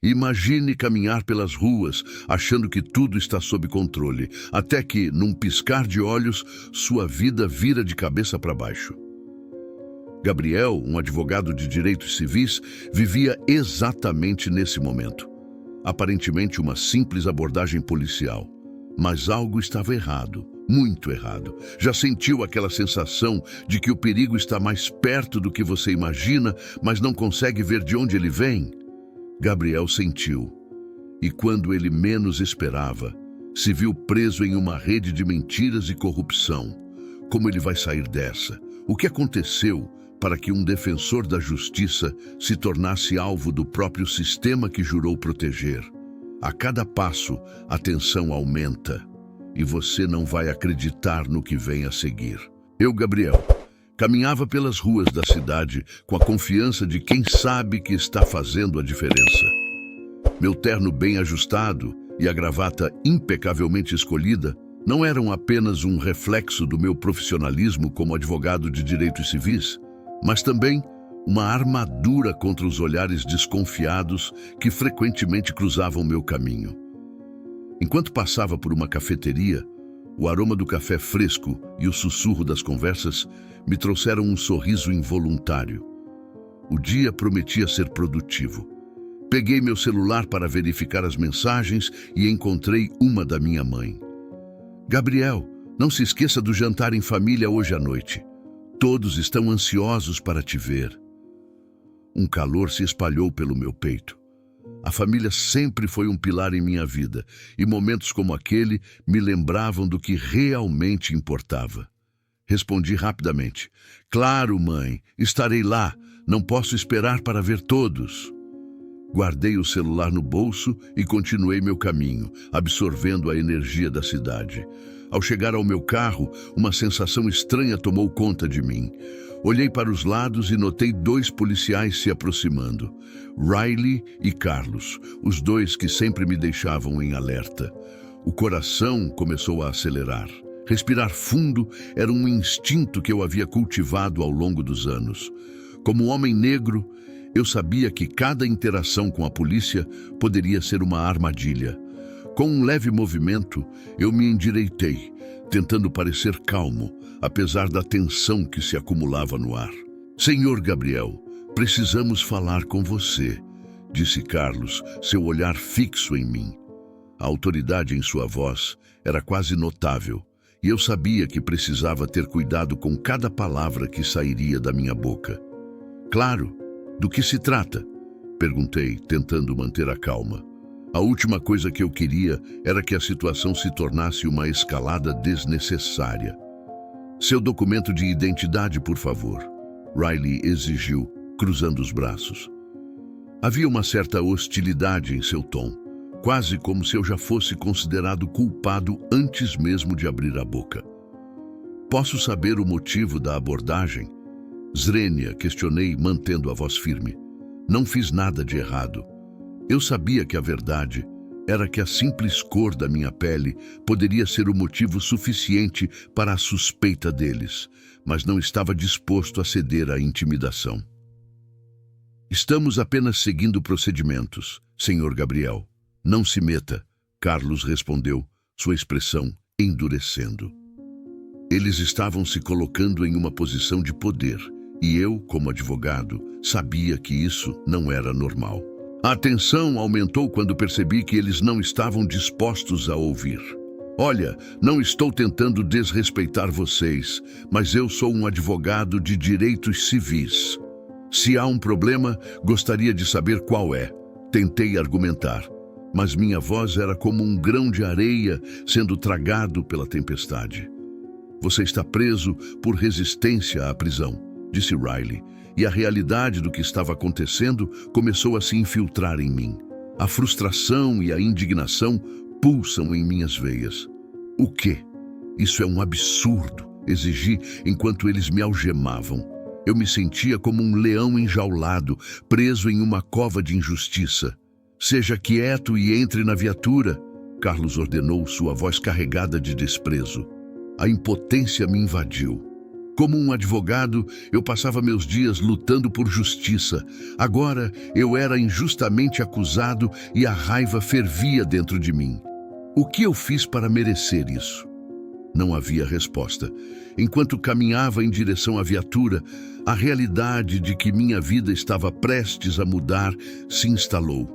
Imagine caminhar pelas ruas, achando que tudo está sob controle, até que, num piscar de olhos, sua vida vira de cabeça para baixo. Gabriel, um advogado de direitos civis, vivia exatamente nesse momento. Aparentemente uma simples abordagem policial. Mas algo estava errado, muito errado. Já sentiu aquela sensação de que o perigo está mais perto do que você imagina, mas não consegue ver de onde ele vem? Gabriel sentiu. E quando ele menos esperava, se viu preso em uma rede de mentiras e corrupção. Como ele vai sair dessa? O que aconteceu para que um defensor da justiça se tornasse alvo do próprio sistema que jurou proteger? A cada passo, a tensão aumenta e você não vai acreditar no que vem a seguir. Eu, Gabriel, caminhava pelas ruas da cidade com a confiança de quem sabe que está fazendo a diferença. Meu terno bem ajustado e a gravata impecavelmente escolhida não eram apenas um reflexo do meu profissionalismo como advogado de direitos civis, mas também uma armadura contra os olhares desconfiados que frequentemente cruzavam meu caminho. Enquanto passava por uma cafeteria, o aroma do café fresco e o sussurro das conversas me trouxeram um sorriso involuntário. O dia prometia ser produtivo. Peguei meu celular para verificar as mensagens e encontrei uma da minha mãe. Gabriel, não se esqueça do jantar em família hoje à noite. Todos estão ansiosos para te ver. Um calor se espalhou pelo meu peito. A família sempre foi um pilar em minha vida, e momentos como aquele me lembravam do que realmente importava. Respondi rapidamente: "Claro, mãe, estarei lá. Não posso esperar para ver todos." Guardei o celular no bolso e continuei meu caminho, absorvendo a energia da cidade. Ao chegar ao meu carro, uma sensação estranha tomou conta de mim. Olhei para os lados e notei 2 policiais se aproximando. Riley e Carlos, os 2 que sempre me deixavam em alerta. O coração começou a acelerar. Respirar fundo era um instinto que eu havia cultivado ao longo dos anos. Como homem negro, eu sabia que cada interação com a polícia poderia ser uma armadilha. Com um leve movimento, eu me endireitei, tentando parecer calmo, apesar da tensão que se acumulava no ar. "Senhor Gabriel, precisamos falar com você", disse Carlos, seu olhar fixo em mim. A autoridade em sua voz era quase notável, e eu sabia que precisava ter cuidado com cada palavra que sairia da minha boca. "Claro, do que se trata?", perguntei, tentando manter a calma. A última coisa que eu queria era que a situação se tornasse uma escalada desnecessária. "Seu documento de identidade, por favor", Riley exigiu, cruzando os braços. Havia uma certa hostilidade em seu tom, quase como se eu já fosse considerado culpado antes mesmo de abrir a boca. "Posso saber o motivo da abordagem?", Zrenia, questionei, mantendo a voz firme. "Não fiz nada de errado. Eu sabia que a verdade era que a simples cor da minha pele poderia ser o motivo suficiente para a suspeita deles, mas não estava disposto a ceder à intimidação." "Estamos apenas seguindo procedimentos, Sr. Gabriel. Não se meta", Carlos respondeu, sua expressão endurecendo. Eles estavam se colocando em uma posição de poder, e eu, como advogado, sabia que isso não era normal. A tensão aumentou quando percebi que eles não estavam dispostos a ouvir. "Olha, não estou tentando desrespeitar vocês, mas eu sou um advogado de direitos civis. Se há um problema, gostaria de saber qual é", tentei argumentar, mas minha voz era como um grão de areia sendo tragado pela tempestade. "Você está preso por resistência à prisão", disse Riley, e a realidade do que estava acontecendo começou a se infiltrar em mim. A frustração e a indignação pulsam em minhas veias. "O quê? Isso é um absurdo", exigi enquanto eles me algemavam. Eu me sentia como um leão enjaulado, preso em uma cova de injustiça. "Seja quieto e entre na viatura", Carlos ordenou, sua voz carregada de desprezo. A impotência me invadiu. Como um advogado, eu passava meus dias lutando por justiça. Agora eu era injustamente acusado e a raiva fervia dentro de mim. O que eu fiz para merecer isso? Não havia resposta. Enquanto caminhava em direção à viatura, a realidade de que minha vida estava prestes a mudar se instalou.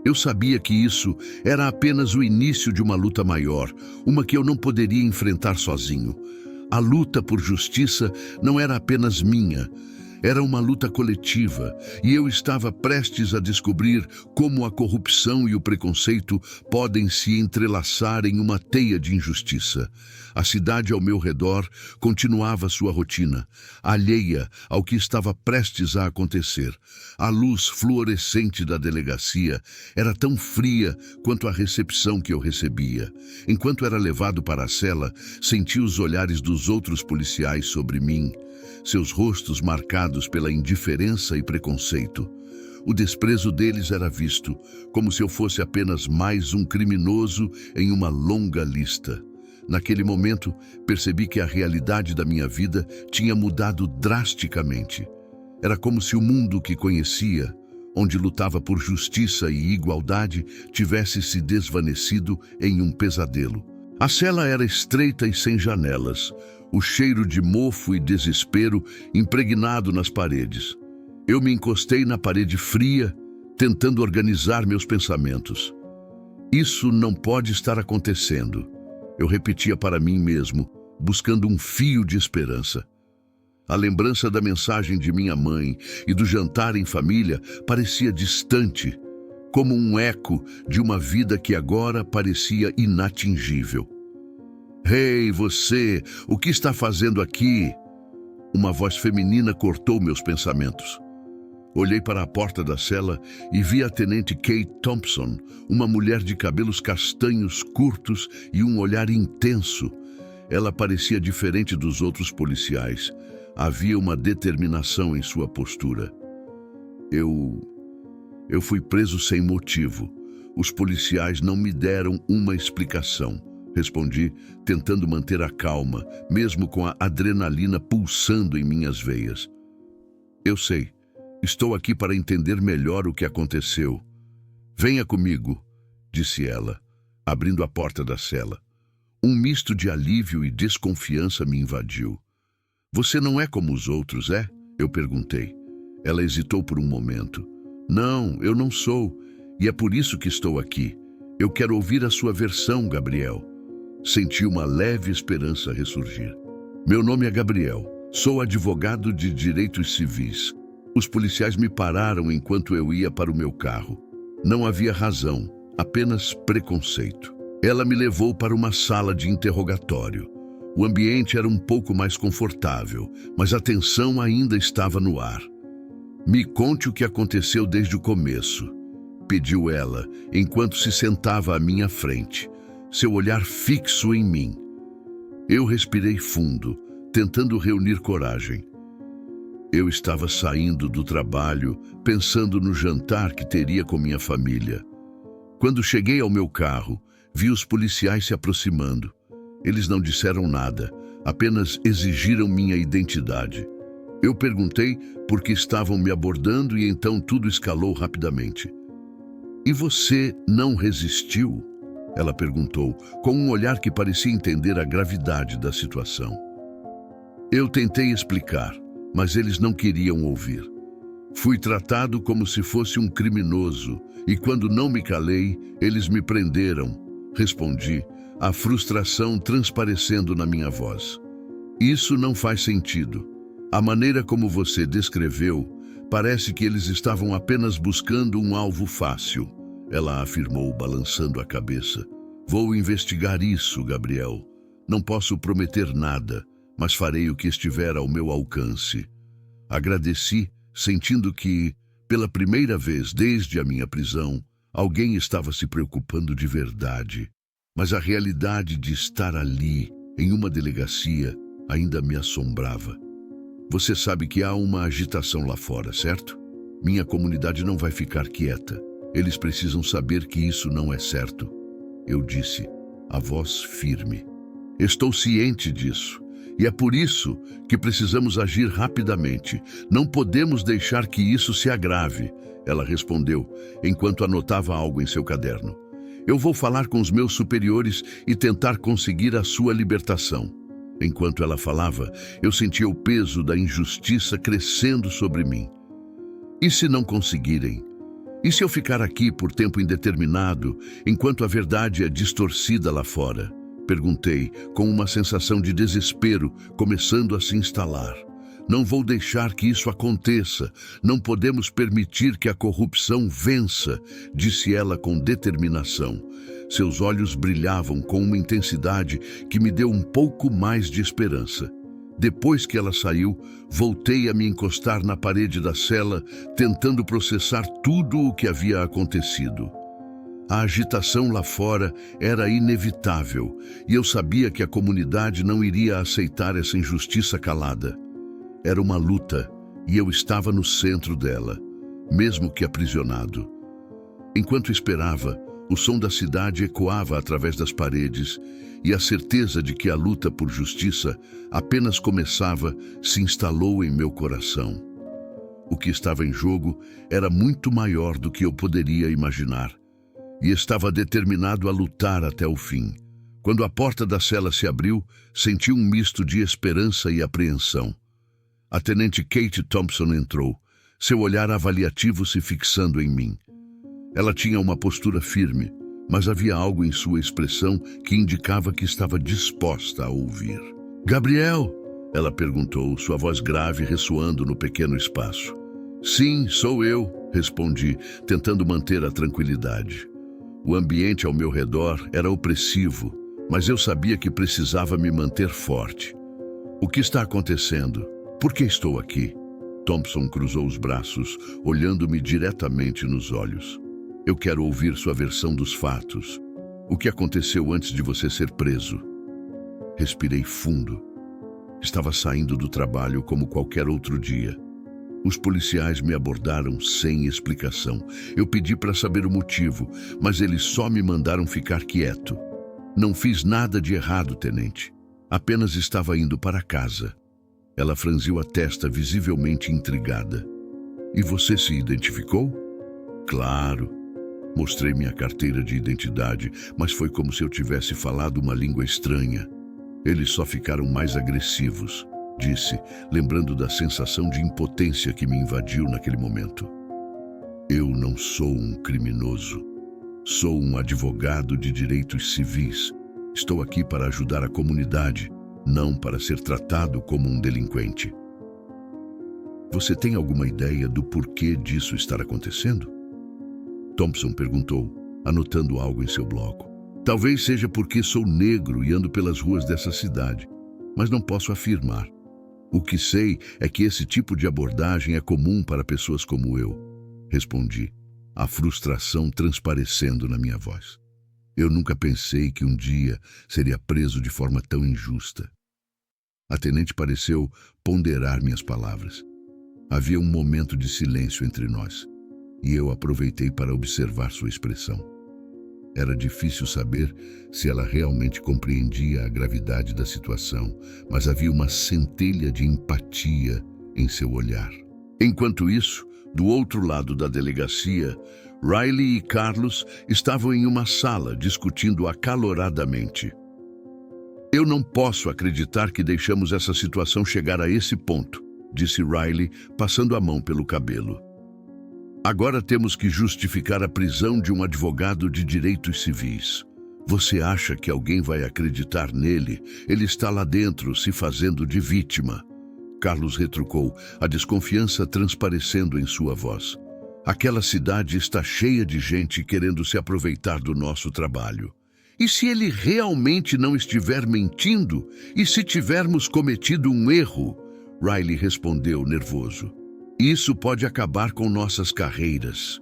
Eu sabia que isso era apenas o início de uma luta maior, uma que eu não poderia enfrentar sozinho. A luta por justiça não era apenas minha, era uma luta coletiva, e eu estava prestes a descobrir como a corrupção e o preconceito podem se entrelaçar em uma teia de injustiça. A cidade ao meu redor continuava sua rotina, alheia ao que estava prestes a acontecer. A luz fluorescente da delegacia era tão fria quanto a recepção que eu recebia. Enquanto era levado para a cela, senti os olhares dos outros policiais sobre mim, seus rostos marcados pela indiferença e preconceito. O desprezo deles era visto, como se eu fosse apenas mais um criminoso em uma longa lista. Naquele momento, percebi que a realidade da minha vida tinha mudado drasticamente. Era como se o mundo que conhecia, onde lutava por justiça e igualdade, tivesse se desvanecido em um pesadelo. A cela era estreita e sem janelas, o cheiro de mofo e desespero impregnado nas paredes. Eu me encostei na parede fria, tentando organizar meus pensamentos. Isso não pode estar acontecendo. Eu repetia para mim mesmo, buscando um fio de esperança. A lembrança da mensagem de minha mãe e do jantar em família parecia distante, como um eco de uma vida que agora parecia inatingível. Ei, você, o que está fazendo aqui? Uma voz feminina cortou meus pensamentos. Olhei para a porta da cela e vi a tenente Kate Thompson, uma mulher de cabelos castanhos curtos e um olhar intenso. Ela parecia diferente dos outros policiais. Havia uma determinação em sua postura. Eu fui preso sem motivo. Os policiais não me deram uma explicação. Respondi, tentando manter a calma, mesmo com a adrenalina pulsando em minhas veias. Eu sei. Estou aqui para entender melhor o que aconteceu. Venha comigo, disse ela, abrindo a porta da cela. Um misto de alívio e desconfiança me invadiu. Você não é como os outros, é? Eu perguntei. Ela hesitou por um momento. Não, eu não sou, e é por isso que estou aqui. Eu quero ouvir a sua versão, Gabriel. Senti uma leve esperança ressurgir. Meu nome é Gabriel. Sou advogado de direitos civis. Os policiais me pararam enquanto eu ia para o meu carro. Não havia razão, apenas preconceito. Ela me levou para uma sala de interrogatório. O ambiente era um pouco mais confortável, mas a tensão ainda estava no ar. Me conte o que aconteceu desde o começo, pediu ela, enquanto se sentava à minha frente, seu olhar fixo em mim. Eu respirei fundo, tentando reunir coragem. Eu estava saindo do trabalho, pensando no jantar que teria com minha família. Quando cheguei ao meu carro, vi os policiais se aproximando. Eles não disseram nada, apenas exigiram minha identidade. Eu perguntei por que estavam me abordando e então tudo escalou rapidamente. E você não resistiu? Ela perguntou, com um olhar que parecia entender a gravidade da situação. Eu tentei explicar, mas eles não queriam ouvir. Fui tratado como se fosse um criminoso, e quando não me calei, eles me prenderam, respondi, a frustração transparecendo na minha voz. Isso não faz sentido. A maneira como você descreveu, parece que eles estavam apenas buscando um alvo fácil, ela afirmou, balançando a cabeça. Vou investigar isso, Gabriel. Não posso prometer nada, mas farei o que estiver ao meu alcance. Agradeci, sentindo que, pela primeira vez desde a minha prisão, alguém estava se preocupando de verdade. Mas a realidade de estar ali, em uma delegacia, ainda me assombrava. Você sabe que há uma agitação lá fora, certo? Minha comunidade não vai ficar quieta. Eles precisam saber que isso não é certo. Eu disse, a voz firme. Estou ciente disso. E é por isso que precisamos agir rapidamente. Não podemos deixar que isso se agrave, ela respondeu, enquanto anotava algo em seu caderno. Eu vou falar com os meus superiores e tentar conseguir a sua libertação. Enquanto ela falava, eu sentia o peso da injustiça crescendo sobre mim. E se não conseguirem? E se eu ficar aqui por tempo indeterminado, enquanto a verdade é distorcida lá fora? Perguntei, com uma sensação de desespero começando a se instalar. Não vou deixar que isso aconteça. Não podemos permitir que a corrupção vença, disse ela com determinação. Seus olhos brilhavam com uma intensidade que me deu um pouco mais de esperança. Depois que ela saiu, voltei a me encostar na parede da cela, tentando processar tudo o que havia acontecido. A agitação lá fora era inevitável, e eu sabia que a comunidade não iria aceitar essa injustiça calada. Era uma luta, e eu estava no centro dela, mesmo que aprisionado. Enquanto esperava, o som da cidade ecoava através das paredes, e a certeza de que a luta por justiça apenas começava se instalou em meu coração. O que estava em jogo era muito maior do que eu poderia imaginar, e estava determinado a lutar até o fim. Quando a porta da cela se abriu, senti um misto de esperança e apreensão. A tenente Kate Thompson entrou, seu olhar avaliativo se fixando em mim. Ela tinha uma postura firme, mas havia algo em sua expressão que indicava que estava disposta a ouvir. "Gabriel?", ela perguntou, sua voz grave ressoando no pequeno espaço. "Sim, sou eu", respondi, tentando manter a tranquilidade. O ambiente ao meu redor era opressivo, mas eu sabia que precisava me manter forte. "O que está acontecendo? Por que estou aqui?" Thompson cruzou os braços, olhando-me diretamente nos olhos. "Eu quero ouvir sua versão dos fatos. O que aconteceu antes de você ser preso?" Respirei fundo. Estava saindo do trabalho como qualquer outro dia. Os policiais me abordaram sem explicação. Eu pedi para saber o motivo, mas eles só me mandaram ficar quieto. "Não fiz nada de errado, tenente. Apenas estava indo para casa." Ela franziu a testa, visivelmente intrigada. "E você se identificou?" "Claro." Mostrei minha carteira de identidade, mas foi como se eu tivesse falado uma língua estranha. "Eles só ficaram mais agressivos", disse, lembrando da sensação de impotência que me invadiu naquele momento. "Eu não sou um criminoso. Sou um advogado de direitos civis. Estou aqui para ajudar a comunidade, não para ser tratado como um delinquente." "Você tem alguma ideia do porquê disso estar acontecendo?" Thompson perguntou, anotando algo em seu bloco. "Talvez seja porque sou negro e ando pelas ruas dessa cidade, mas não posso afirmar. O que sei é que esse tipo de abordagem é comum para pessoas como eu", respondi, a frustração transparecendo na minha voz. Eu nunca pensei que um dia seria preso de forma tão injusta. A tenente pareceu ponderar minhas palavras. Havia um momento de silêncio entre nós, e eu aproveitei para observar sua expressão. Era difícil saber se ela realmente compreendia a gravidade da situação, mas havia uma centelha de empatia em seu olhar. Enquanto isso, do outro lado da delegacia, Riley e Carlos estavam em uma sala discutindo acaloradamente. "Eu não posso acreditar que deixamos essa situação chegar a esse ponto", disse Riley, passando a mão pelo cabelo. "Agora temos que justificar a prisão de um advogado de direitos civis. Você acha que alguém vai acreditar nele? Ele está lá dentro, se fazendo de vítima." Carlos retrucou, a desconfiança transparecendo em sua voz. "Aquela cidade está cheia de gente querendo se aproveitar do nosso trabalho. E se ele realmente não estiver mentindo? E se tivermos cometido um erro?" Riley respondeu, nervoso. "Isso pode acabar com nossas carreiras."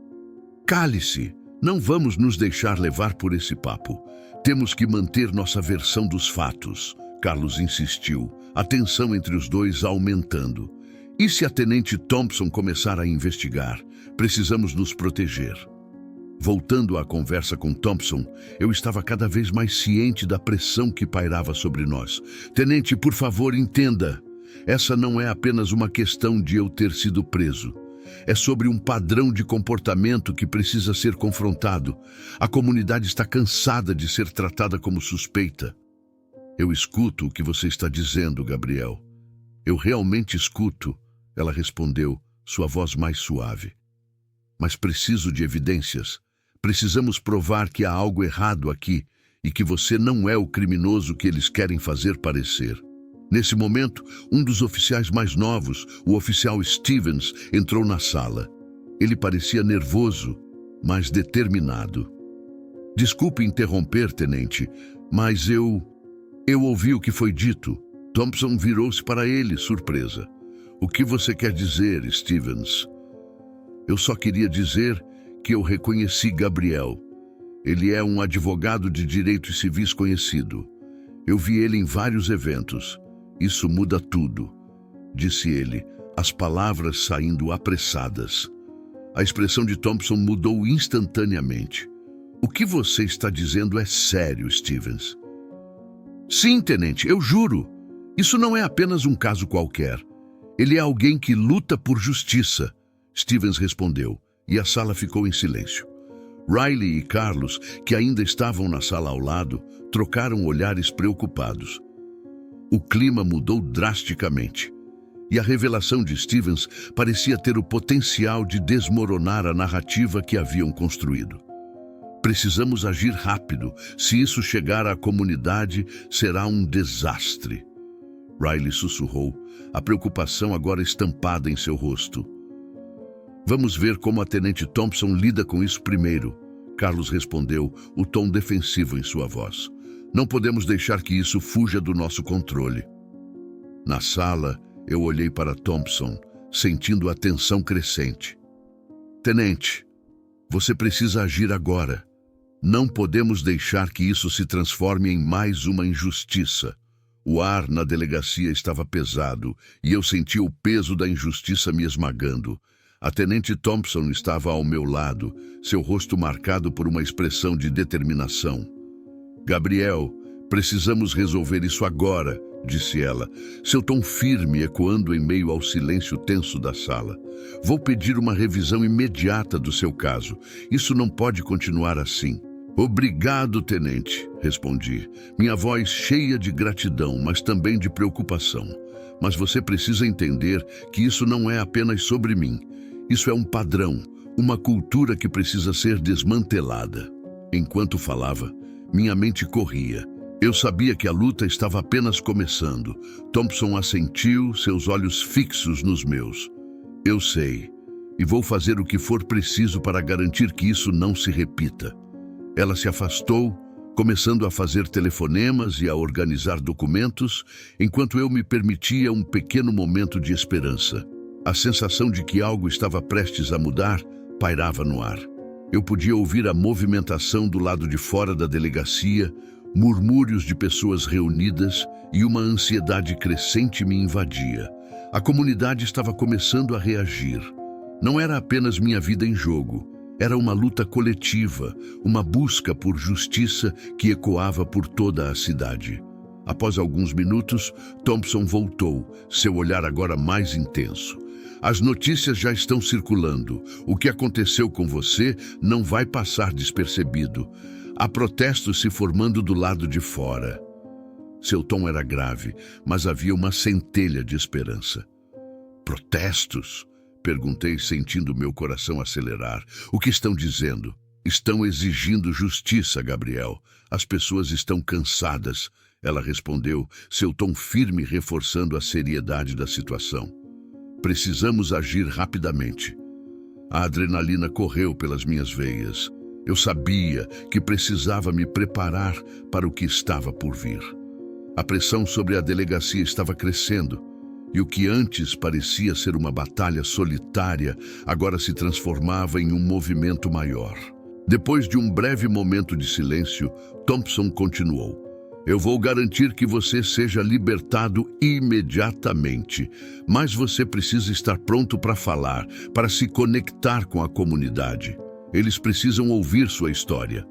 "Cale-se! Não vamos nos deixar levar por esse papo. Temos que manter nossa versão dos fatos", Carlos insistiu, a tensão entre os dois aumentando. "E se a tenente Thompson começar a investigar? Precisamos nos proteger." Voltando à conversa com Thompson, eu estava cada vez mais ciente da pressão que pairava sobre nós. Tenente, por favor, entenda. Essa não é apenas uma questão de eu ter sido preso. É sobre um padrão de comportamento que precisa ser confrontado. A comunidade está cansada de ser tratada como suspeita. Eu escuto o que você está dizendo, Gabriel. Eu realmente escuto, ela respondeu, sua voz mais suave. Mas preciso de evidências. Precisamos provar que há algo errado aqui e que você não é o criminoso que eles querem fazer parecer. Nesse momento, um dos oficiais mais novos, o oficial Stevens, entrou na sala. Ele parecia nervoso, mas determinado. Desculpe interromper, tenente, mas eu ouvi o que foi dito. Thompson virou-se para ele, surpresa. O que você quer dizer, Stevens? Eu só queria dizer que eu reconheci Gabriel. Ele é um advogado de direitos civis conhecido. Eu vi ele em vários eventos. Isso muda tudo, disse ele, as palavras saindo apressadas. A expressão de Thompson mudou instantaneamente. O que você está dizendo é sério, Stevens. Sim, tenente, eu juro. Isso não é apenas um caso qualquer. Ele é alguém que luta por justiça, Stevens respondeu, e a sala ficou em silêncio. Riley e Carlos, que ainda estavam na sala ao lado, trocaram olhares preocupados. O clima mudou drasticamente, e a revelação de Stevens parecia ter o potencial de desmoronar a narrativa que haviam construído. Precisamos agir rápido. Se isso chegar à comunidade, será um desastre. Riley sussurrou, a preocupação agora estampada em seu rosto. Vamos ver como a tenente Thompson lida com isso primeiro, Carlos respondeu, o tom defensivo em sua voz. Não podemos deixar que isso fuja do nosso controle. Na sala, eu olhei para Thompson, sentindo a tensão crescente. Tenente, você precisa agir agora. Não podemos deixar que isso se transforme em mais uma injustiça. O ar na delegacia estava pesado e eu sentia o peso da injustiça me esmagando. A tenente Thompson estava ao meu lado, seu rosto marcado por uma expressão de determinação. Gabriel, precisamos resolver isso agora, disse ela, seu tom firme ecoando em meio ao silêncio tenso da sala. Vou pedir uma revisão imediata do seu caso. Isso não pode continuar assim. Obrigado, tenente, respondi, minha voz cheia de gratidão, mas também de preocupação. Mas você precisa entender que isso não é apenas sobre mim. Isso é um padrão, uma cultura que precisa ser desmantelada. Enquanto falava, minha mente corria. Eu sabia que a luta estava apenas começando. Thompson assentiu, seus olhos fixos nos meus. Eu sei, e vou fazer o que for preciso para garantir que isso não se repita. Ela se afastou, começando a fazer telefonemas e a organizar documentos, enquanto eu me permitia um pequeno momento de esperança. A sensação de que algo estava prestes a mudar pairava no ar. Eu podia ouvir a movimentação do lado de fora da delegacia, murmúrios de pessoas reunidas e uma ansiedade crescente me invadia. A comunidade estava começando a reagir. Não era apenas minha vida em jogo. Era uma luta coletiva, uma busca por justiça que ecoava por toda a cidade. Após alguns minutos, Thompson voltou, seu olhar agora mais intenso. As notícias já estão circulando. O que aconteceu com você não vai passar despercebido. Há protestos se formando do lado de fora. Seu tom era grave, mas havia uma centelha de esperança. Protestos? Perguntei, sentindo meu coração acelerar. O que estão dizendo? Estão exigindo justiça, Gabriel. As pessoas estão cansadas. Ela respondeu, seu tom firme reforçando a seriedade da situação. Precisamos agir rapidamente. A adrenalina correu pelas minhas veias. Eu sabia que precisava me preparar para o que estava por vir. A pressão sobre a delegacia estava crescendo. E o que antes parecia ser uma batalha solitária, agora se transformava em um movimento maior. Depois de um breve momento de silêncio, Thompson continuou. Eu vou garantir que você seja libertado imediatamente, mas você precisa estar pronto para falar, para se conectar com a comunidade. Eles precisam ouvir sua história.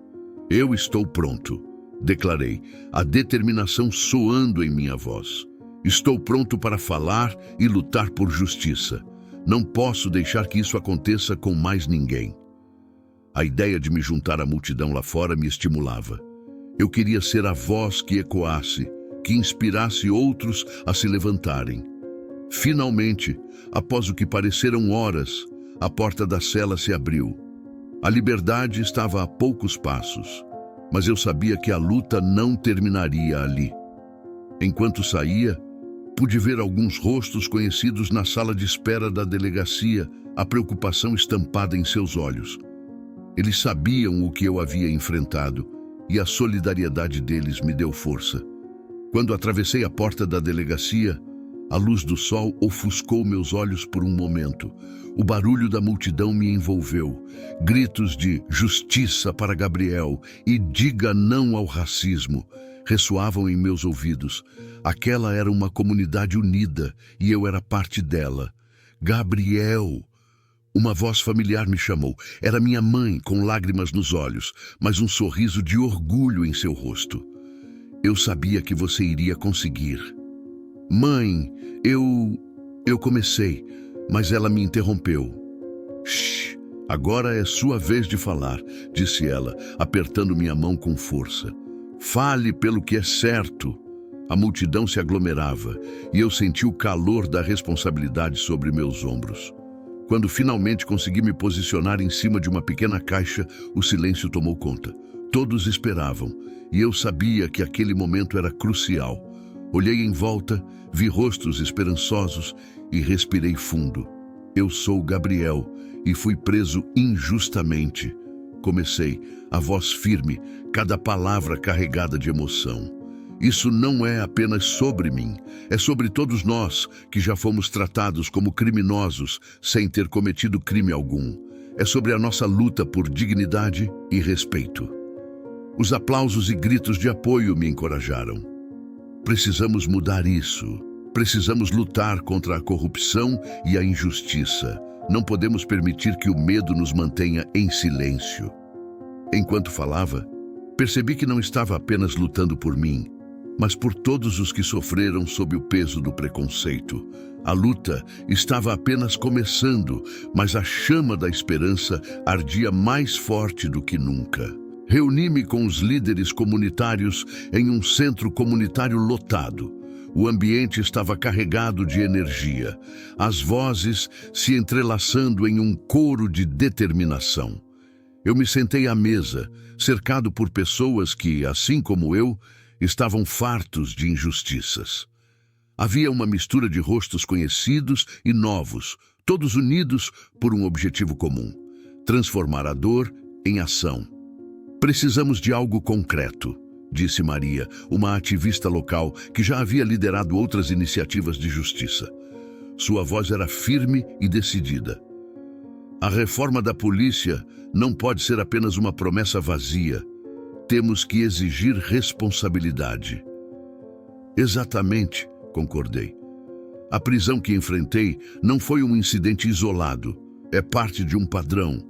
Eu estou pronto, declarei, a determinação soando em minha voz. Estou pronto para falar e lutar por justiça. Não posso deixar que isso aconteça com mais ninguém. A ideia de me juntar à multidão lá fora me estimulava. Eu queria ser a voz que ecoasse, que inspirasse outros a se levantarem. Finalmente, após o que pareceram horas, a porta da cela se abriu. A liberdade estava a poucos passos, mas eu sabia que a luta não terminaria ali. Enquanto saía, pude ver alguns rostos conhecidos na sala de espera da delegacia, a preocupação estampada em seus olhos. Eles sabiam o que eu havia enfrentado e a solidariedade deles me deu força. Quando atravessei a porta da delegacia, a luz do sol ofuscou meus olhos por um momento. O barulho da multidão me envolveu. Gritos de "Justiça para Gabriel" e "Diga não ao racismo" ressoavam em meus ouvidos. Aquela era uma comunidade unida e eu era parte dela. Gabriel! Uma voz familiar me chamou. Era minha mãe, com lágrimas nos olhos, mas um sorriso de orgulho em seu rosto. Eu sabia que você iria conseguir. Mãe, eu comecei, mas ela me interrompeu. Shh, agora é sua vez de falar, disse ela, apertando minha mão com força. Fale pelo que é certo. A multidão se aglomerava e eu senti o calor da responsabilidade sobre meus ombros. Quando finalmente consegui me posicionar em cima de uma pequena caixa, o silêncio tomou conta. Todos esperavam, e eu sabia que aquele momento era crucial. Olhei em volta, vi rostos esperançosos e respirei fundo. Eu sou Gabriel e fui preso injustamente. Comecei, a voz firme, cada palavra carregada de emoção. Isso não é apenas sobre mim, é sobre todos nós que já fomos tratados como criminosos sem ter cometido crime algum. É sobre a nossa luta por dignidade e respeito. Os aplausos e gritos de apoio me encorajaram. Precisamos mudar isso. Precisamos lutar contra a corrupção e a injustiça. Não podemos permitir que o medo nos mantenha em silêncio. Enquanto falava, percebi que não estava apenas lutando por mim, mas por todos os que sofreram sob o peso do preconceito. A luta estava apenas começando, mas a chama da esperança ardia mais forte do que nunca. Reuni-me com os líderes comunitários em um centro comunitário lotado. O ambiente estava carregado de energia, as vozes se entrelaçando em um coro de determinação. Eu me sentei à mesa, cercado por pessoas que, assim como eu, estavam fartos de injustiças. Havia uma mistura de rostos conhecidos e novos, todos unidos por um objetivo comum: transformar a dor em ação. Precisamos de algo concreto, disse Maria, uma ativista local que já havia liderado outras iniciativas de justiça. Sua voz era firme e decidida. A reforma da polícia não pode ser apenas uma promessa vazia. Temos que exigir responsabilidade. Exatamente, concordei. A prisão que enfrentei não foi um incidente isolado. É parte de um padrão.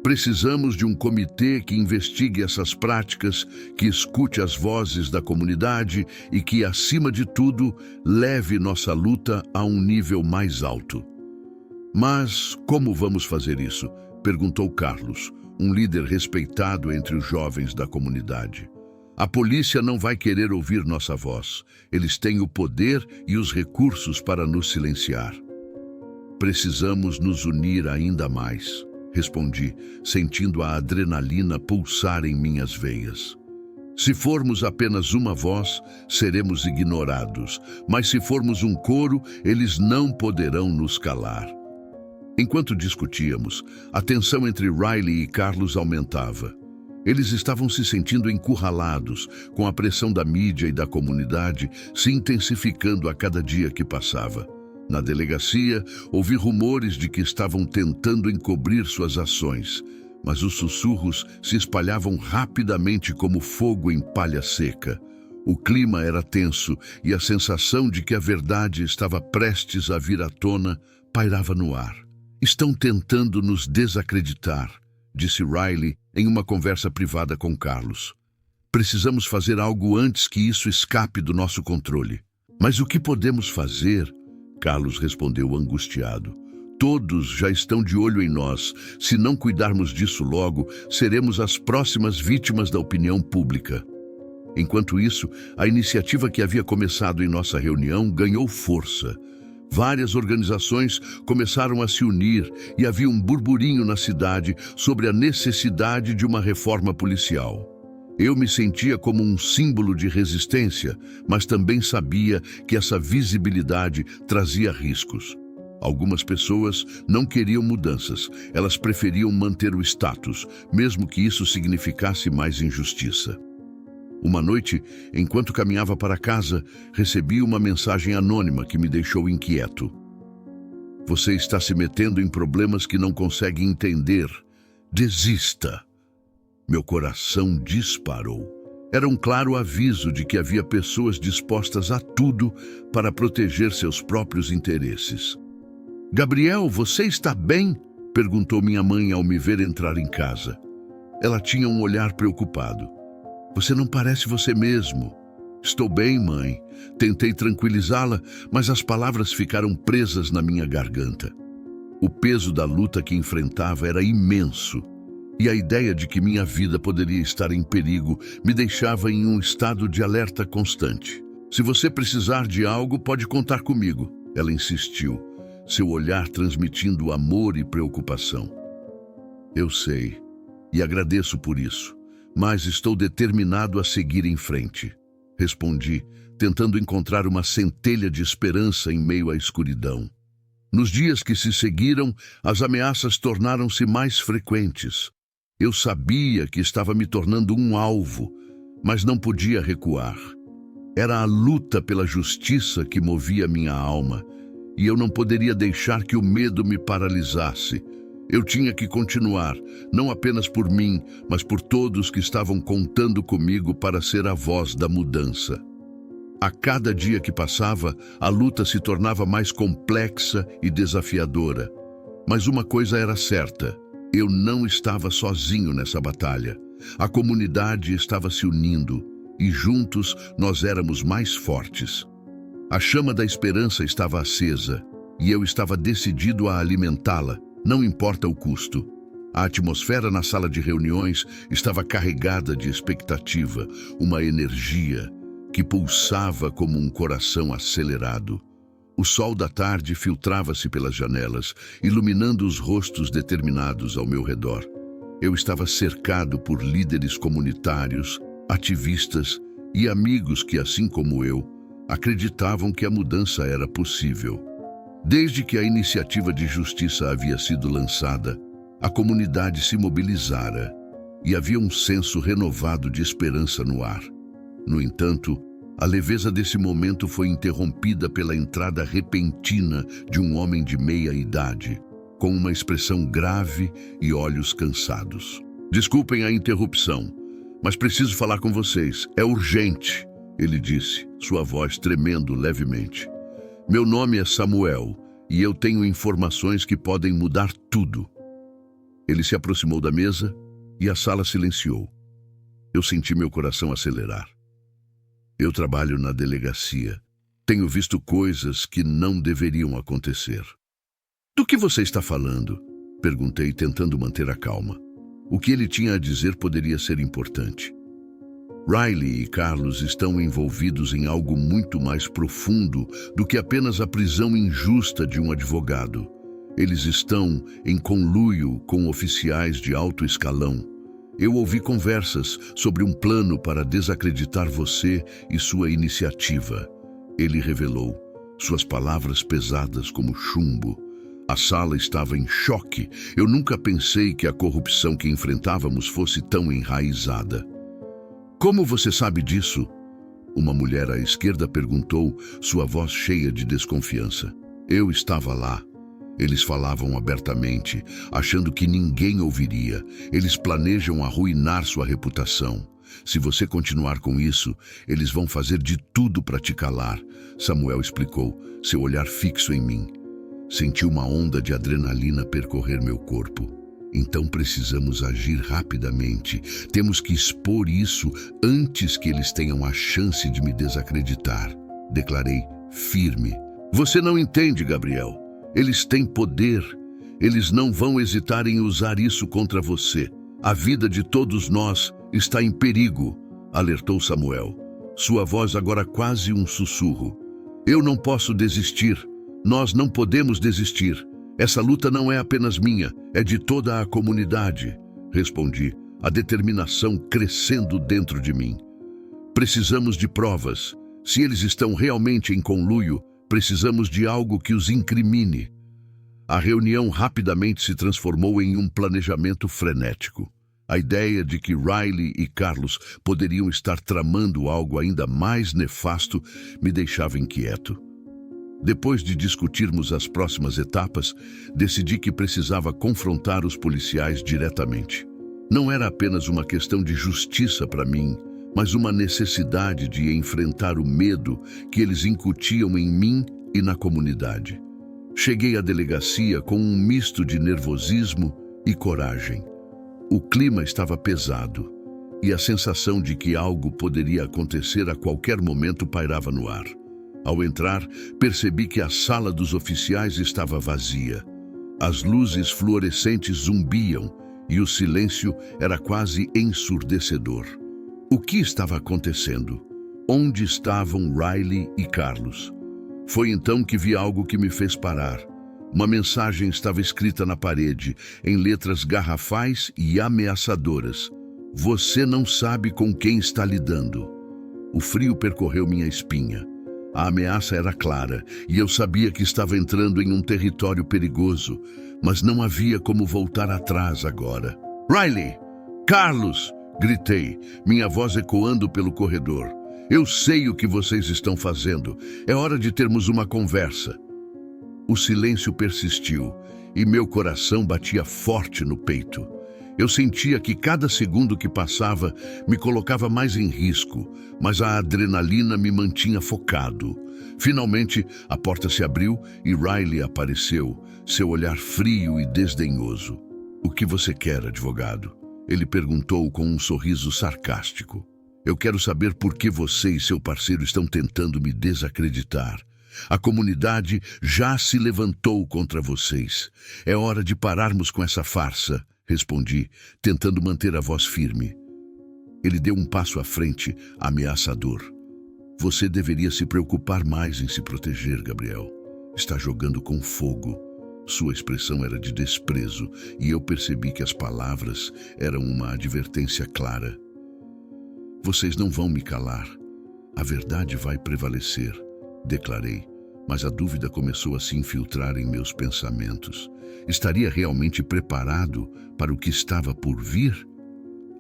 Precisamos de um comitê que investigue essas práticas, que escute as vozes da comunidade e que, acima de tudo, leve nossa luta a um nível mais alto. Mas como vamos fazer isso? Perguntou Carlos, um líder respeitado entre os jovens da comunidade. A polícia não vai querer ouvir nossa voz. Eles têm o poder e os recursos para nos silenciar. Precisamos nos unir ainda mais, respondi, sentindo a adrenalina pulsar em minhas veias. Se formos apenas uma voz, seremos ignorados, mas se formos um coro, eles não poderão nos calar. Enquanto discutíamos, a tensão entre Riley e Carlos aumentava. Eles estavam se sentindo encurralados, com a pressão da mídia e da comunidade se intensificando a cada dia que passava. Na delegacia, ouvi rumores de que estavam tentando encobrir suas ações, mas os sussurros se espalhavam rapidamente como fogo em palha seca. O clima era tenso e a sensação de que a verdade estava prestes a vir à tona pairava no ar. Estão tentando nos desacreditar, disse Riley em uma conversa privada com Carlos. Precisamos fazer algo antes que isso escape do nosso controle. Mas o que podemos fazer? Carlos respondeu angustiado. Todos já estão de olho em nós. Se não cuidarmos disso logo, seremos as próximas vítimas da opinião pública. Enquanto isso, a iniciativa que havia começado em nossa reunião ganhou força. Várias organizações começaram a se unir e havia um burburinho na cidade sobre a necessidade de uma reforma policial. Eu me sentia como um símbolo de resistência, mas também sabia que essa visibilidade trazia riscos. Algumas pessoas não queriam mudanças, elas preferiam manter o status, mesmo que isso significasse mais injustiça. Uma noite, enquanto caminhava para casa, recebi uma mensagem anônima que me deixou inquieto. Você está se metendo em problemas que não consegue entender. Desista. Meu coração disparou. Era um claro aviso de que havia pessoas dispostas a tudo para proteger seus próprios interesses. Gabriel, você está bem? Perguntou minha mãe ao me ver entrar em casa. Ela tinha um olhar preocupado. Você não parece você mesmo. Estou bem, mãe. Tentei tranquilizá-la, mas as palavras ficaram presas na minha garganta. O peso da luta que enfrentava era imenso. E a ideia de que minha vida poderia estar em perigo me deixava em um estado de alerta constante. Se você precisar de algo, pode contar comigo, ela insistiu, seu olhar transmitindo amor e preocupação. Eu sei, e agradeço por isso, mas estou determinado a seguir em frente, respondi, tentando encontrar uma centelha de esperança em meio à escuridão. Nos dias que se seguiram, as ameaças tornaram-se mais frequentes. Eu sabia que estava me tornando um alvo, mas não podia recuar. Era a luta pela justiça que movia minha alma, e eu não poderia deixar que o medo me paralisasse. Eu tinha que continuar, não apenas por mim, mas por todos que estavam contando comigo para ser a voz da mudança. A cada dia que passava, a luta se tornava mais complexa e desafiadora. Mas uma coisa era certa. Eu não estava sozinho nessa batalha. A comunidade estava se unindo e juntos nós éramos mais fortes. A chama da esperança estava acesa e eu estava decidido a alimentá-la, não importa o custo. A atmosfera na sala de reuniões estava carregada de expectativa, uma energia que pulsava como um coração acelerado. O sol da tarde filtrava-se pelas janelas, iluminando os rostos determinados ao meu redor. Eu estava cercado por líderes comunitários, ativistas e amigos que, assim como eu, acreditavam que a mudança era possível. Desde que a iniciativa de justiça havia sido lançada, a comunidade se mobilizara e havia um senso renovado de esperança no ar. No entanto, a leveza desse momento foi interrompida pela entrada repentina de um homem de meia idade, com uma expressão grave e olhos cansados. Desculpem a interrupção, mas preciso falar com vocês. É urgente, ele disse, sua voz tremendo levemente. Meu nome é Samuel e eu tenho informações que podem mudar tudo. Ele se aproximou da mesa e a sala silenciou. Eu senti meu coração acelerar. Eu trabalho na delegacia. Tenho visto coisas que não deveriam acontecer. Do que você está falando? Perguntei, tentando manter a calma. O que ele tinha a dizer poderia ser importante. Riley e Carlos estão envolvidos em algo muito mais profundo do que apenas a prisão injusta de um advogado. Eles estão em conluio com oficiais de alto escalão. Eu ouvi conversas sobre um plano para desacreditar você e sua iniciativa. Ele revelou, suas palavras pesadas como chumbo. A sala estava em choque. Eu nunca pensei que a corrupção que enfrentávamos fosse tão enraizada. Como você sabe disso? Uma mulher à esquerda perguntou, sua voz cheia de desconfiança. Eu estava lá. Eles falavam abertamente, achando que ninguém ouviria. Eles planejam arruinar sua reputação. Se você continuar com isso, eles vão fazer de tudo para te calar, Samuel explicou, seu olhar fixo em mim. Senti uma onda de adrenalina percorrer meu corpo. Então precisamos agir rapidamente. Temos que expor isso antes que eles tenham a chance de me desacreditar. Declarei firme. Você não entende, Gabriel. Eles têm poder. Eles não vão hesitar em usar isso contra você. A vida de todos nós está em perigo, alertou Samuel. Sua voz agora quase um sussurro. Eu não posso desistir. Nós não podemos desistir. Essa luta não é apenas minha, é de toda a comunidade, respondi, a determinação crescendo dentro de mim. Precisamos de provas. Se eles estão realmente em conluio, precisamos de algo que os incrimine. A reunião rapidamente se transformou em um planejamento frenético. A ideia de que Riley e Carlos poderiam estar tramando algo ainda mais nefasto me deixava inquieto. Depois de discutirmos as próximas etapas, decidi que precisava confrontar os policiais diretamente. Não era apenas uma questão de justiça para mim, mas uma necessidade de enfrentar o medo que eles incutiam em mim e na comunidade. Cheguei à delegacia com um misto de nervosismo e coragem. O clima estava pesado e a sensação de que algo poderia acontecer a qualquer momento pairava no ar. Ao entrar, percebi que a sala dos oficiais estava vazia. As luzes fluorescentes zumbiam e o silêncio era quase ensurdecedor. O que estava acontecendo? Onde estavam Riley e Carlos? Foi então que vi algo que me fez parar. Uma mensagem estava escrita na parede, em letras garrafais e ameaçadoras. Você não sabe com quem está lidando. O frio percorreu minha espinha. A ameaça era clara e eu sabia que estava entrando em um território perigoso, mas não havia como voltar atrás agora. Riley! Carlos! Gritei, minha voz ecoando pelo corredor. Eu sei o que vocês estão fazendo. É hora de termos uma conversa. O silêncio persistiu e meu coração batia forte no peito. Eu sentia que cada segundo que passava me colocava mais em risco, mas a adrenalina me mantinha focado. Finalmente, a porta se abriu e Riley apareceu, seu olhar frio e desdenhoso. O que você quer, advogado? Ele perguntou com um sorriso sarcástico. Eu quero saber por que você e seu parceiro estão tentando me desacreditar. A comunidade já se levantou contra vocês. É hora de pararmos com essa farsa, respondi, tentando manter a voz firme. Ele deu um passo à frente, ameaçador. Você deveria se preocupar mais em se proteger, Gabriel. Está jogando com fogo. Sua expressão era de desprezo e eu percebi que as palavras eram uma advertência clara. Vocês não vão me calar. A verdade vai prevalecer, declarei, mas a dúvida começou a se infiltrar em meus pensamentos. Estaria realmente preparado para o que estava por vir?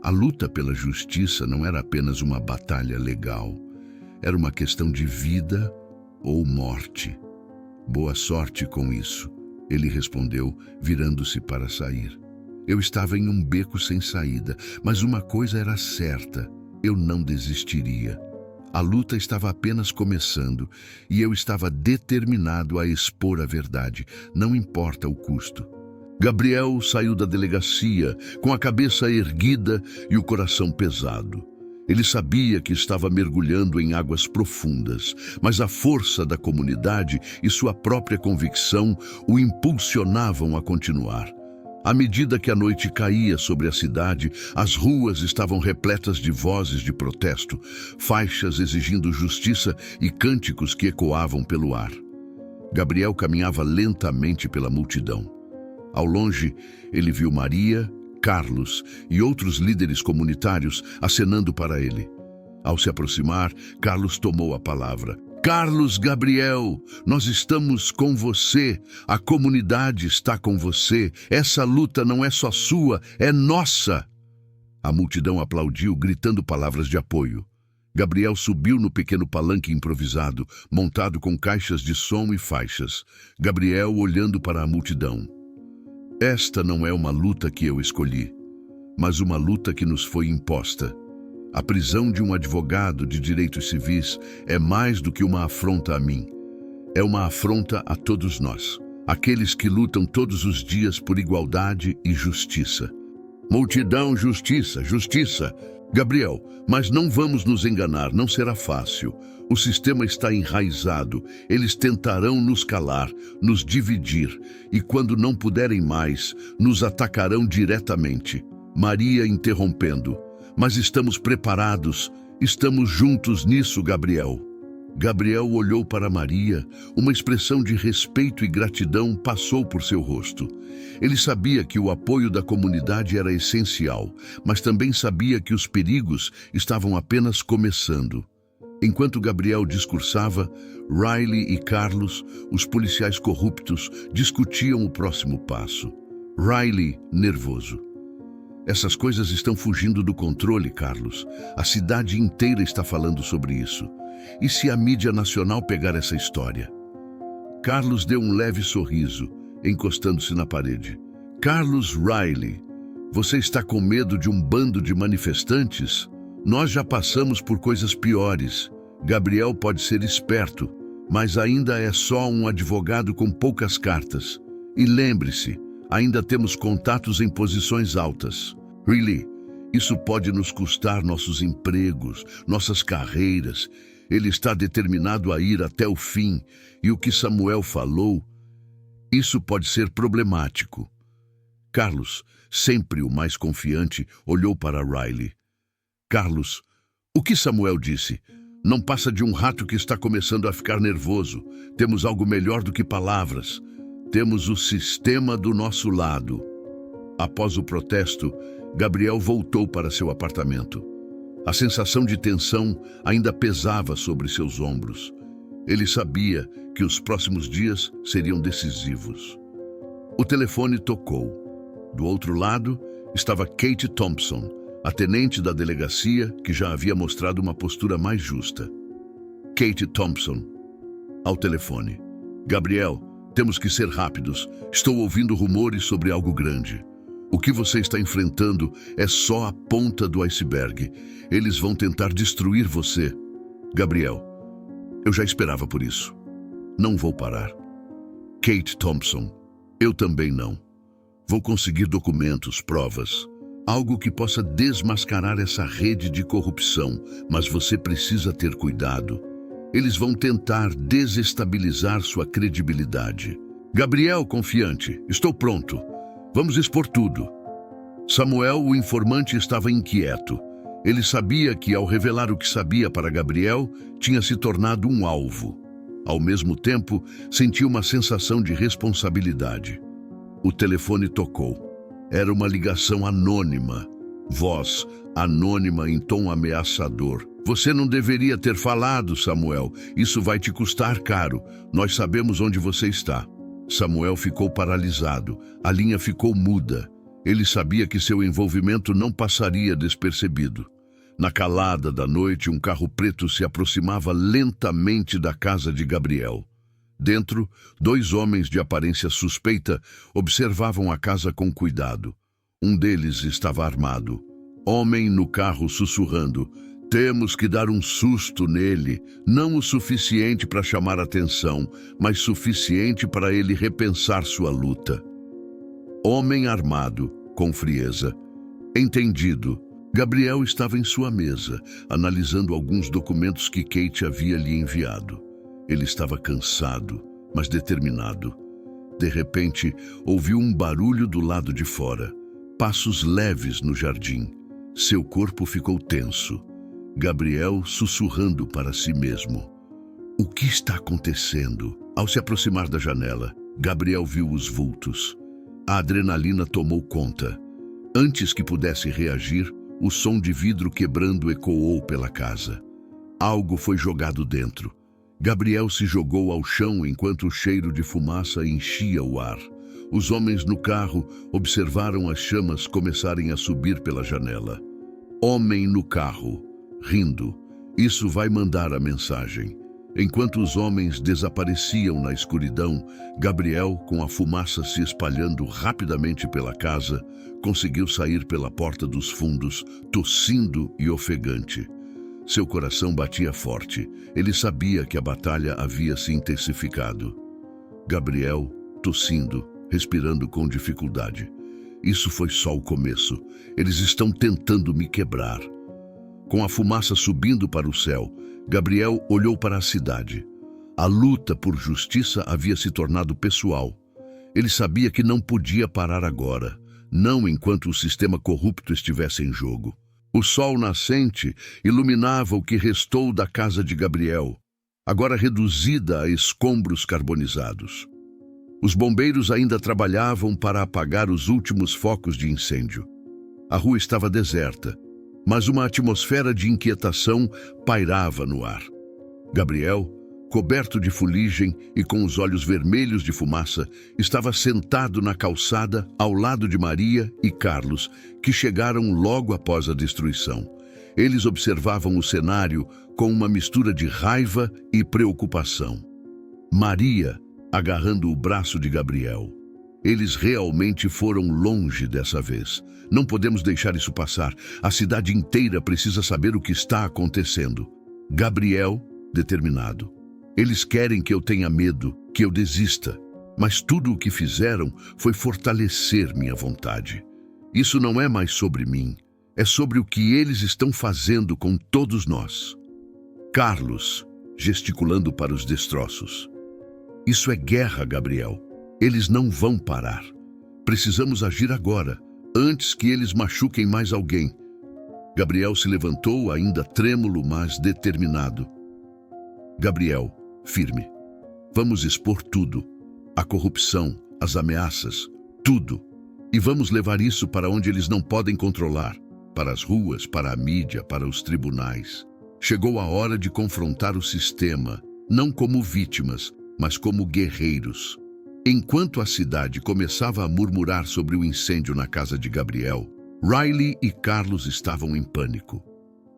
A luta pela justiça não era apenas uma batalha legal. Era uma questão de vida ou morte. Boa sorte com isso, ele respondeu, virando-se para sair. Eu estava em um beco sem saída, mas uma coisa era certa. Eu não desistiria. A luta estava apenas começando e eu estava determinado a expor a verdade, não importa o custo. Gabriel saiu da delegacia com a cabeça erguida e o coração pesado. Ele sabia que estava mergulhando em águas profundas, mas a força da comunidade e sua própria convicção o impulsionavam a continuar. À medida que a noite caía sobre a cidade, as ruas estavam repletas de vozes de protesto, faixas exigindo justiça e cânticos que ecoavam pelo ar. Gabriel caminhava lentamente pela multidão. Ao longe, ele viu Maria, Carlos e outros líderes comunitários acenando para ele. Ao se aproximar, Carlos tomou a palavra. Carlos Gabriel, nós estamos com você, a comunidade está com você, essa luta não é só sua, é nossa. A multidão aplaudiu, gritando palavras de apoio. Gabriel subiu no pequeno palanque improvisado, montado com caixas de som e faixas. Gabriel olhando para a multidão. Esta não é uma luta que eu escolhi, mas uma luta que nos foi imposta. A prisão de um advogado de direitos civis é mais do que uma afronta a mim. É uma afronta a todos nós. aqueles que lutam todos os dias por igualdade e justiça. Multidão, justiça, justiça. Gabriel, mas não vamos nos enganar, não será fácil. O sistema está enraizado, eles tentarão nos calar, nos dividir, e quando não puderem mais, nos atacarão diretamente. Maria interrompendo. Mas estamos preparados, estamos juntos nisso, Gabriel. Gabriel olhou para Maria, uma expressão de respeito e gratidão passou por seu rosto. Ele sabia que o apoio da comunidade era essencial, mas também sabia que os perigos estavam apenas começando. Enquanto Gabriel discursava, Riley e Carlos, os policiais corruptos, discutiam o próximo passo. Riley, nervoso. Essas coisas estão fugindo do controle, Carlos. A cidade inteira está falando sobre isso. E se a mídia nacional pegar essa história? Carlos deu um leve sorriso, encostando-se na parede. Carlos Riley, você está com medo de um bando de manifestantes? Nós já passamos por coisas piores. Gabriel pode ser esperto, mas ainda é só um advogado com poucas cartas. E lembre-se, ainda temos contatos em posições altas. Riley, isso pode nos custar nossos empregos, nossas carreiras. Ele está determinado a ir até o fim, e o que Samuel falou, isso pode ser problemático. Carlos, sempre o mais confiante, olhou para Riley. Carlos, o que Samuel disse? Não passa de um rato que está começando a ficar nervoso. Temos algo melhor do que palavras. Temos o sistema do nosso lado. Após o protesto, Gabriel voltou para seu apartamento. A sensação de tensão ainda pesava sobre seus ombros. Ele sabia que os próximos dias seriam decisivos. O telefone tocou. Do outro lado estava Kate Thompson, a tenente da delegacia que já havia mostrado uma postura mais justa. Kate Thompson, ao telefone. Gabriel, temos que ser rápidos. Estou ouvindo rumores sobre algo grande. O que você está enfrentando é só a ponta do iceberg. Eles vão tentar destruir você. Gabriel, eu já esperava por isso. Não vou parar. Kate Thompson, eu também não. Vou conseguir documentos, provas. Algo que possa desmascarar essa rede de corrupção, mas você precisa ter cuidado. Eles vão tentar desestabilizar sua credibilidade. Gabriel, confiante, estou pronto. Vamos expor tudo. Samuel, o informante, estava inquieto. Ele sabia que, ao revelar o que sabia para Gabriel, tinha se tornado um alvo. Ao mesmo tempo, sentia uma sensação de responsabilidade. O telefone tocou. Era uma ligação anônima. Voz anônima em tom ameaçador. Você não deveria ter falado, Samuel. Isso vai te custar caro. Nós sabemos onde você está. Samuel ficou paralisado. A linha ficou muda. Ele sabia que seu envolvimento não passaria despercebido. Na calada da noite, um carro preto se aproximava lentamente da casa de Gabriel. Dentro, 2 homens de aparência suspeita observavam a casa com cuidado. Um deles estava armado. Homem no carro sussurrando: temos que dar um susto nele, não o suficiente para chamar atenção, mas suficiente para ele repensar sua luta. Homem armado, com frieza. Entendido. Gabriel estava em sua mesa, analisando alguns documentos que Kate havia lhe enviado. Ele estava cansado, mas determinado. De repente, ouviu um barulho do lado de fora. Passos leves no jardim. Seu corpo ficou tenso. Gabriel sussurrando para si mesmo. O que está acontecendo? Ao se aproximar da janela, Gabriel viu os vultos. A adrenalina tomou conta. Antes que pudesse reagir, o som de vidro quebrando ecoou pela casa. Algo foi jogado dentro. Gabriel se jogou ao chão enquanto o cheiro de fumaça enchia o ar. Os homens no carro observaram as chamas começarem a subir pela janela. Homem no carro, rindo. Isso vai mandar a mensagem. Enquanto os homens desapareciam na escuridão, Gabriel, com a fumaça se espalhando rapidamente pela casa, conseguiu sair pela porta dos fundos, tossindo e ofegante. Seu coração batia forte. Ele sabia que a batalha havia se intensificado. Gabriel, tossindo, respirando com dificuldade. Isso foi só o começo. Eles estão tentando me quebrar. Com a fumaça subindo para o céu, Gabriel olhou para a cidade. A luta por justiça havia se tornado pessoal. Ele sabia que não podia parar agora, não enquanto o sistema corrupto estivesse em jogo. O sol nascente iluminava o que restou da casa de Gabriel, agora reduzida a escombros carbonizados. Os bombeiros ainda trabalhavam para apagar os últimos focos de incêndio. A rua estava deserta, mas uma atmosfera de inquietação pairava no ar. Gabriel, coberto de fuligem e com os olhos vermelhos de fumaça, estava sentado na calçada ao lado de Maria e Carlos, que chegaram logo após a destruição. Eles observavam o cenário com uma mistura de raiva e preocupação. Maria, agarrando o braço de Gabriel. Eles realmente foram longe dessa vez. Não podemos deixar isso passar. A cidade inteira precisa saber o que está acontecendo. Gabriel, determinado. Eles querem que eu tenha medo, que eu desista. Mas tudo o que fizeram foi fortalecer minha vontade. Isso não é mais sobre mim. É sobre o que eles estão fazendo com todos nós. Carlos, gesticulando para os destroços. Isso é guerra, Gabriel. Eles não vão parar. Precisamos agir agora, antes que eles machuquem mais alguém. Gabriel se levantou, ainda trêmulo, mas determinado. Gabriel, firme. Vamos expor tudo. A corrupção, as ameaças, tudo. E vamos levar isso para onde eles não podem controlar. Para as ruas, para a mídia, para os tribunais. Chegou a hora de confrontar o sistema, não como vítimas, mas como guerreiros. Enquanto a cidade começava a murmurar sobre o incêndio na casa de Gabriel, Riley e Carlos estavam em pânico.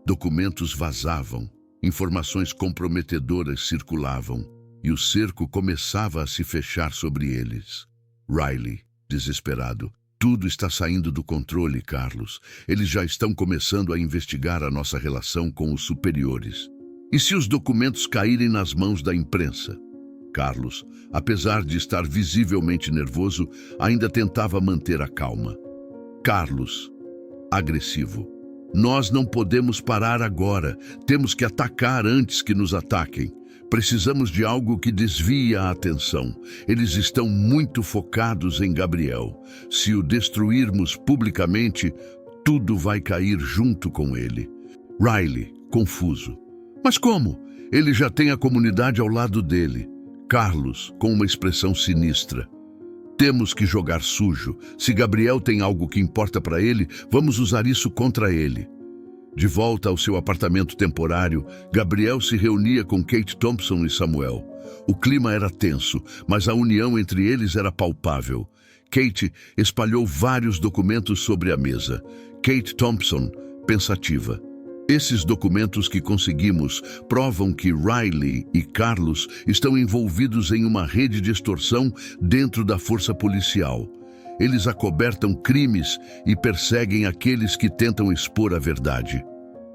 Documentos vazavam, informações comprometedoras circulavam, e o cerco começava a se fechar sobre eles. Riley, desesperado: tudo está saindo do controle, Carlos. Eles já estão começando a investigar a nossa relação com os superiores. E se os documentos caírem nas mãos da imprensa? Carlos, apesar de estar visivelmente nervoso, ainda tentava manter a calma. Carlos, agressivo: nós não podemos parar agora. Temos que atacar antes que nos ataquem. Precisamos de algo que desvie a atenção. Eles estão muito focados em Gabriel. Se o destruirmos publicamente, tudo vai cair junto com ele. Riley, confuso: mas como? Ele já tem a comunidade ao lado dele. Carlos, com uma expressão sinistra: temos que jogar sujo. Se Gabriel tem algo que importa para ele, vamos usar isso contra ele. De volta ao seu apartamento temporário, Gabriel se reunia com Kate Thompson e Samuel. O clima era tenso, mas a união entre eles era palpável. Kate espalhou vários documentos sobre a mesa. Kate Thompson, pensativa: esses documentos que conseguimos provam que Riley e Carlos estão envolvidos em uma rede de extorsão dentro da força policial. Eles acobertam crimes e perseguem aqueles que tentam expor a verdade.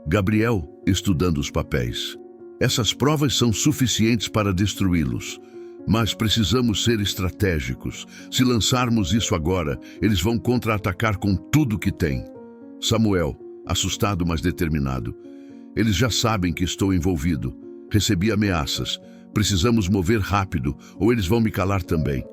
Gabriel, estudando os papéis: essas provas são suficientes para destruí-los. Mas precisamos ser estratégicos. Se lançarmos isso agora, eles vão contra-atacar com tudo que têm. Samuel, assustado mas determinado: eles já sabem que estou envolvido. Recebi ameaças. Precisamos mover rápido, ou eles vão me calar também.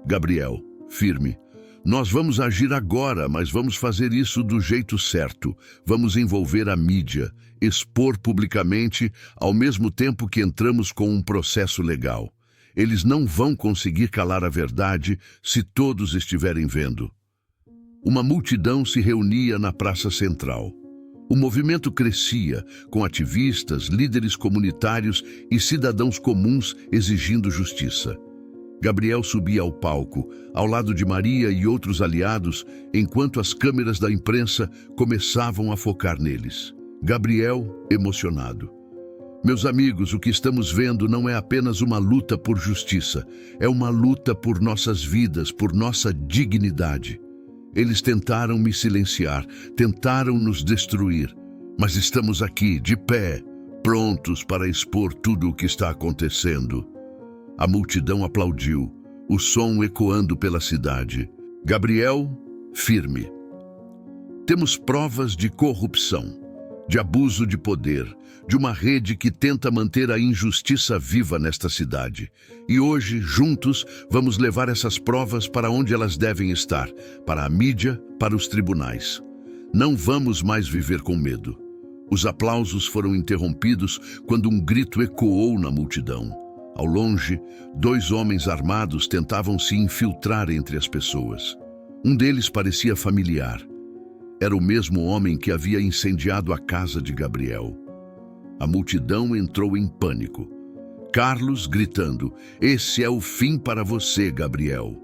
Gabriel, firme: nós vamos agir agora, mas vamos fazer isso do jeito certo. Vamos envolver a mídia, expor publicamente, ao mesmo tempo que entramos com um processo legal. Eles não vão conseguir calar a verdade se todos estiverem vendo. Uma multidão se reunia na praça central. O movimento crescia, com ativistas, líderes comunitários e cidadãos comuns exigindo justiça. Gabriel subia ao palco, ao lado de Maria e outros aliados, enquanto as câmeras da imprensa começavam a focar neles. Gabriel, emocionado: meus amigos, o que estamos vendo não é apenas uma luta por justiça, é uma luta por nossas vidas, por nossa dignidade. Eles tentaram me silenciar, tentaram nos destruir, mas estamos aqui, de pé, prontos para expor tudo o que está acontecendo. A multidão aplaudiu. o som ecoando pela cidade. Gabriel, firme. Temos provas de corrupção, de abuso de poder, de uma rede que tenta manter a injustiça viva nesta cidade. E hoje, juntos, vamos levar essas provas para onde elas devem estar, para a mídia, para os tribunais. Não vamos mais viver com medo. Os aplausos foram interrompidos quando um grito ecoou na multidão. Ao longe, 2 homens armados tentavam se infiltrar entre as pessoas. Um deles parecia familiar. Era o mesmo homem que havia incendiado a casa de Gabriel. A multidão entrou em pânico. Carlos gritando: "Esse é o fim para você, Gabriel."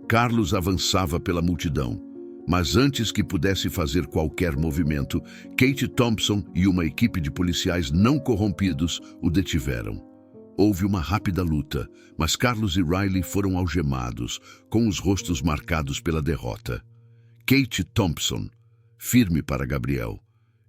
Carlos avançava pela multidão, mas antes que pudesse fazer qualquer movimento, Kate Thompson e uma equipe de policiais não corrompidos o detiveram. Houve uma rápida luta, mas Carlos e Riley foram algemados, com os rostos marcados pela derrota. Kate Thompson, firme para Gabriel.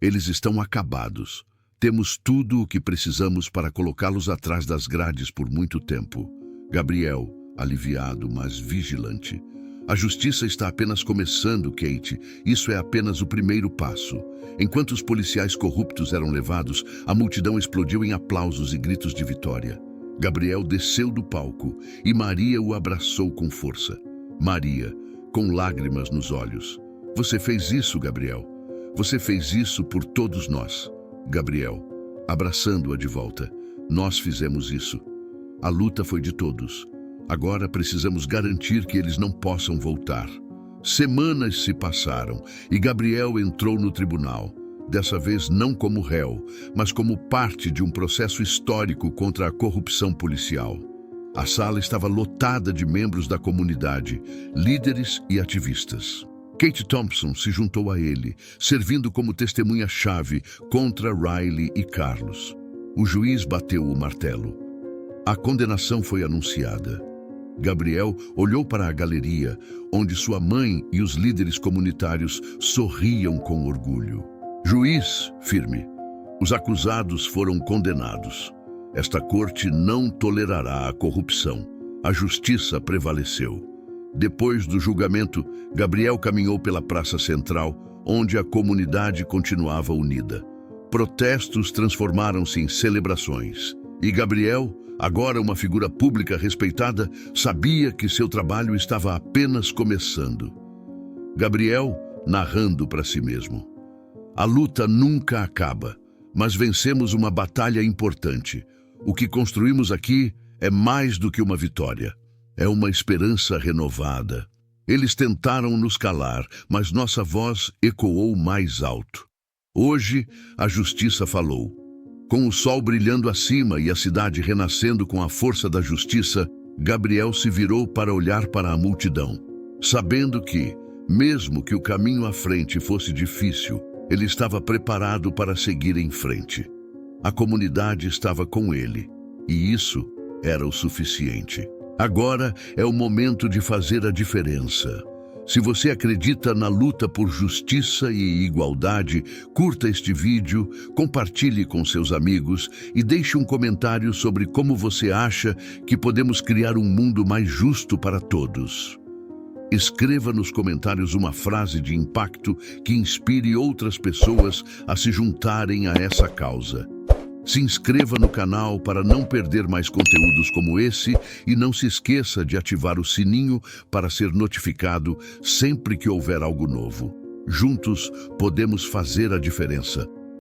Eles estão acabados. Temos tudo o que precisamos para colocá-los atrás das grades por muito tempo. Gabriel, aliviado, mas vigilante. A justiça está apenas começando, Kate. Isso é apenas o primeiro passo. Enquanto os policiais corruptos eram levados, a multidão explodiu em aplausos e gritos de vitória. Gabriel desceu do palco e Maria o abraçou com força. Maria, com lágrimas nos olhos. "Você fez isso, Gabriel. Você fez isso por todos nós." Gabriel, abraçando-a de volta. "Nós fizemos isso. A luta foi de todos. Agora precisamos garantir que eles não possam voltar." Semanas se passaram e Gabriel entrou no tribunal. Dessa vez não como réu, mas como parte de um processo histórico contra a corrupção policial. A sala estava lotada de membros da comunidade, líderes e ativistas. Kate Thompson se juntou a ele, servindo como testemunha-chave contra Riley e Carlos. O juiz bateu o martelo. A condenação foi anunciada. Gabriel olhou para a galeria, onde sua mãe e os líderes comunitários sorriam com orgulho. Juiz, firme. Os acusados foram condenados. Esta corte não tolerará a corrupção. A justiça prevaleceu. Depois do julgamento, Gabriel caminhou pela praça central, onde a comunidade continuava unida. Protestos transformaram-se em celebrações. E Gabriel, agora uma figura pública respeitada, sabia que seu trabalho estava apenas começando. Gabriel, narrando para si mesmo: "A luta nunca acaba, mas vencemos uma batalha importante. O que construímos aqui é mais do que uma vitória. É uma esperança renovada. Eles tentaram nos calar, mas nossa voz ecoou mais alto. Hoje, a justiça falou." Com o sol brilhando acima e a cidade renascendo com a força da justiça, Gabriel se virou para olhar para a multidão, sabendo que, mesmo que o caminho à frente fosse difícil, ele estava preparado para seguir em frente. A comunidade estava com ele, e isso era o suficiente. Agora é o momento de fazer a diferença. Se você acredita na luta por justiça e igualdade, curta este vídeo, compartilhe com seus amigos e deixe um comentário sobre como você acha que podemos criar um mundo mais justo para todos. Escreva nos comentários uma frase de impacto que inspire outras pessoas a se juntarem a essa causa. Se inscreva no canal para não perder mais conteúdos como esse e não se esqueça de ativar o sininho para ser notificado sempre que houver algo novo. Juntos podemos fazer a diferença.